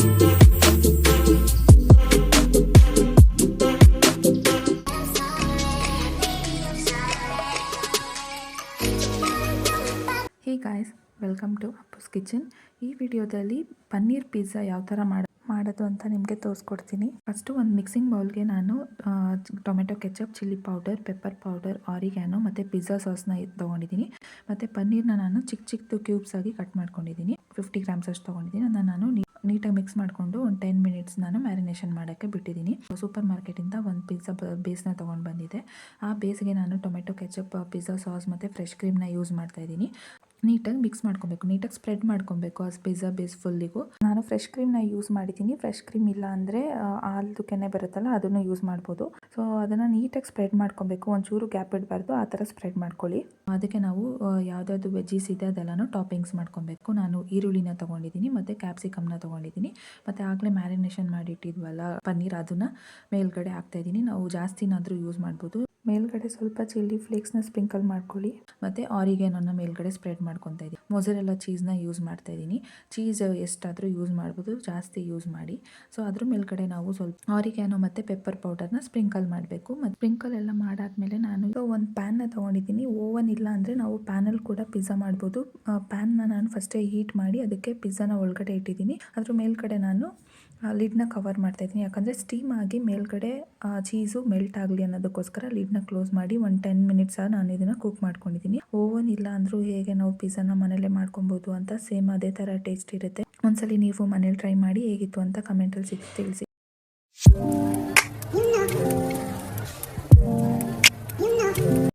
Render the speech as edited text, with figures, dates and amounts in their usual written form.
Hey guys, welcome to Appu's kitchen. ಈ ವಿಡಿಯೋದಲ್ಲಿ paneer pizza ಯಾವ ಥರ ಮಾಡೋದು ಅಂತ ನಿಮಗೆ ತೋರಿಸ್ಕೊಡ್ತೀನಿ. ಫಸ್ಟು ಒಂದು ಮಿಕ್ಸಿಂಗ್ ಬೌಲ್ಗೆ ನಾನು tomato ketchup, chilli powder, pepper powder, ಆರಿಗ್ಯಾನೋ ಮತ್ತು ಪಿಜ್ಜಾ ಸಾಸ್ನ ತೊಗೊಂಡಿದ್ದೀನಿ. ಮತ್ತು ಪನ್ನೀರ್ನ ನಾನು ಚಿಕ್ಕ ಕ್ಯೂಬ್ಸ್ ಆಗಿ ಕಟ್ ಮಾಡ್ಕೊಂಡಿದ್ದೀನಿ. 50 ಗ್ರಾಮ್ಸ್ ಅಷ್ಟು ತೊಗೊಂಡಿದ್ದೀನಿ. ಅದನ್ನು ನಾನು ನೀಟಾಗಿ ಮಿಕ್ಸ್ ಮಾಡಿಕೊಂಡು ಒಂದು 10 ಮಿನಿಟ್ಸ್ ನಾನು ಮ್ಯಾರಿನೇಷನ್ ಮಾಡೋಕ್ಕೆ ಬಿಟ್ಟಿದ್ದೀನಿ. ಸೂಪರ್ ಮಾರ್ಕೆಟಿಂದ ಒಂದು ಪಿಜ್ಜಾ ಬೇಸ್ನ ತೊಗೊಂಡು ಬಂದಿದ್ದೆ. ಆ ಬೇಸ್ಗೆ ನಾನು ಟೊಮೆಟೊ ಕೆಚಪ್, ಪಿಜ್ಜಾ ಸಾಸ್ ಮತ್ತು ಫ್ರೆಶ್ ಕ್ರೀಮ್ನ ಯೂಸ್ ಮಾಡ್ತಾಯಿದ್ದೀನಿ. ನೀಟಾಗಿ ಮಿಕ್ಸ್ ಮಾಡ್ಕೊಬೇಕು, ನೀಟಾಗಿ ಸ್ಪ್ರೆಡ್ ಮಾಡ್ಕೊಬೇಕು ಆ ಪಿಜ್ಜಾ ಬೇಸ್ ಫುಲ್ಲಿಗೂ. ನಾನು ಫ್ರೆಶ್ ಕ್ರೀಮ್ನ ಯೂಸ್ ಮಾಡಿದ್ದೀನಿ. ಫ್ರೆಶ್ ಕ್ರೀಮ್ ಇಲ್ಲ ಅಂದರೆ ಹಾಲ್ದು ಕೆನೆ ಬರುತ್ತಲ್ಲ, ಅದನ್ನು ಯೂಸ್ ಮಾಡ್ಬೋದು. ಸೊ ಅದನ್ನು ನೀಟಾಗಿ ಸ್ಪ್ರೆಡ್ ಮಾಡ್ಕೊಬೇಕು, ಒಂಚೂರು ಗ್ಯಾಪ್ ಇಡಬಾರ್ದು, ಆ ಥರ ಸ್ಪ್ರೆಡ್ ಮಾಡ್ಕೊಳ್ಳಿ. ಅದಕ್ಕೆ ನಾವು ಯಾವುದಾದ್ರು ವೆಜ್ಜೀಸ್ ಇದೆ ಅದೆಲ್ಲನೂ ಟಾಪಿಂಗ್ಸ್ ಮಾಡ್ಕೊಬೇಕು. ನಾನು ಈರುಳ್ಳಿನ ತೊಗೊಂಡಿದ್ದೀನಿ ಮತ್ತು ಕ್ಯಾಪ್ಸಿಕಮ್ನ ತೊಗೊಂಡಿದ್ದೀನಿ. ಮತ್ತು ಆಗಲೇ ಮ್ಯಾರಿನೇಷನ್ ಮಾಡಿಟ್ಟಿದ್ವಲ್ಲ ಪನ್ನೀರ್, ಅದನ್ನು ಮೇಲ್ಗಡೆ ಹಾಕ್ತಾಯಿದ್ದೀನಿ. ನಾವು ಜಾಸ್ತಿನಾದರೂ ಯೂಸ್ ಮಾಡ್ಬೋದು. ಮೇಲ್ಗಡೆ ಸ್ವಲ್ಪ ಚಿಲ್ಲಿ ಫ್ಲೇಕ್ಸ್ನ ಸ್ಪ್ರಿಂಕಲ್ ಮಾಡ್ಕೊಳ್ಳಿ. ಮತ್ತು ಆರಿಗ್ಯಾನೋನ ಮೇಲ್ಗಡೆ ಸ್ಪ್ರೆಡ್ ಮಾಡ್ಕೊತಾ ಇದ್ದೀನಿ. ಮೊಸರೆಲ್ಲ ಚೀಸ್ನ ಯೂಸ್ ಮಾಡ್ತಾ ಇದ್ದೀನಿ. ಚೀಸ್ ಎಷ್ಟಾದರೂ ಯೂಸ್ ಮಾಡ್ಬೋದು, ಜಾಸ್ತಿ ಯೂಸ್ ಮಾಡಿ. ಸೊ ಅದ್ರ ಮೇಲ್ಗಡೆ ನಾವು ಸ್ವಲ್ಪ ಆರಿಗ್ಯಾನೋ ಮತ್ತು ಪೆಪ್ಪರ್ ಪೌಡರ್ನ ಸ್ಪ್ರಿಂಕಲ್ ಮಾಡಬೇಕು. ಮತ್ತು ಸ್ಪ್ರಿಂಕಲ್ ಎಲ್ಲ ಮಾಡಾದ್ಮೇಲೆ ನಾನು ಒಂದು ಪ್ಯಾನ್ನ ತೊಗೊಂಡಿದ್ದೀನಿ. ಓವನ್ ಇಲ್ಲ ಅಂದರೆ ನಾವು ಪ್ಯಾನಲ್ಲಿ ಕೂಡ ಪಿಜ್ಜಾ ಮಾಡ್ಬೋದು. ಪ್ಯಾನ್ನ ನಾನು ಫಸ್ಟೇ ಹೀಟ್ ಮಾಡಿ ಅದಕ್ಕೆ ಪಿಜ್ಜಾನ ಒಳಗಡೆ ಇಟ್ಟಿದ್ದೀನಿ. ಅದ್ರ ಮೇಲ್ಗಡೆ ನಾನು ಲಿಡ್ನ ಕವರ್ ಮಾಡ್ತಾಯಿದ್ದೀನಿ. ಯಾಕಂದರೆ ಸ್ಟೀಮ್ ಆಗಿ ಮೇಲ್ಗಡೆ ಚೀಸು ಮೆಲ್ಟ್ ಆಗಲಿ ಅನ್ನೋದಕ್ಕೋಸ್ಕರ ಲಿಡ್ನ ಕ್ಲೋಸ್ ಮಾಡಿ ಒಂದು 10 ಮಿನಿಟ್ಸ್ ನಾನು ಇದನ್ನು ಕುಕ್ ಮಾಡ್ಕೊಂಡಿದ್ದೀನಿ. ಓವನ್ ಇಲ್ಲ ಅಂದರೂ ಹೇಗೆ ನಾವು ಪಿಜ್ಜಾನ ಮನೇಲೇ ಮಾಡ್ಕೊಬೋದು ಅಂತ ಸೇಮ್ ಅದೇ ಥರ ಟೇಸ್ಟ್ ಇರುತ್ತೆ. ಒಂದ್ಸಲಿ ನೀವು ಮನೇಲಿ ಟ್ರೈ ಮಾಡಿ ಹೇಗಿತ್ತು ಅಂತ ಕಮೆಂಟಲ್ಲಿ ತಿಳಿಸಿ.